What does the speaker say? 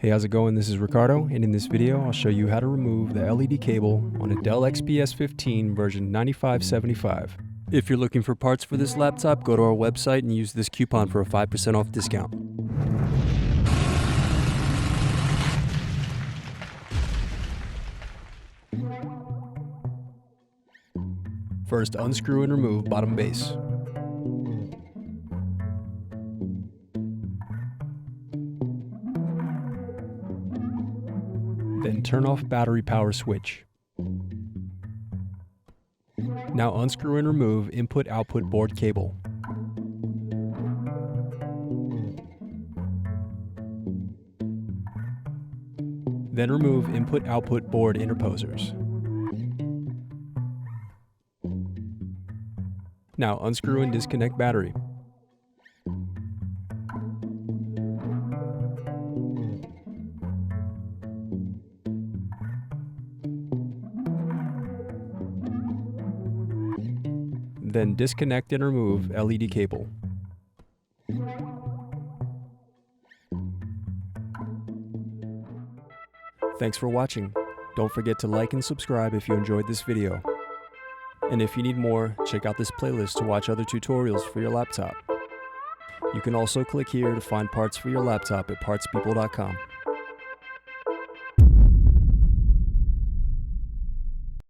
Hey, how's it going? This is Ricardo, and in this video I'll show you how to remove the LED cable on a Dell XPS 15 version 9575. If you're looking for parts for this laptop, go to our website and use this coupon for a 5% off discount. First, unscrew and remove bottom base. Then turn off battery power switch. Now unscrew and remove input-output board cable. Then remove input-output board interposers. Now unscrew and disconnect battery. Then disconnect and remove LED cable. Thanks for watching. Don't forget to like and subscribe if you enjoyed this video. And if you need more, check out this playlist to watch other tutorials for your laptop. You can also click here to find parts for your laptop at partspeople.com.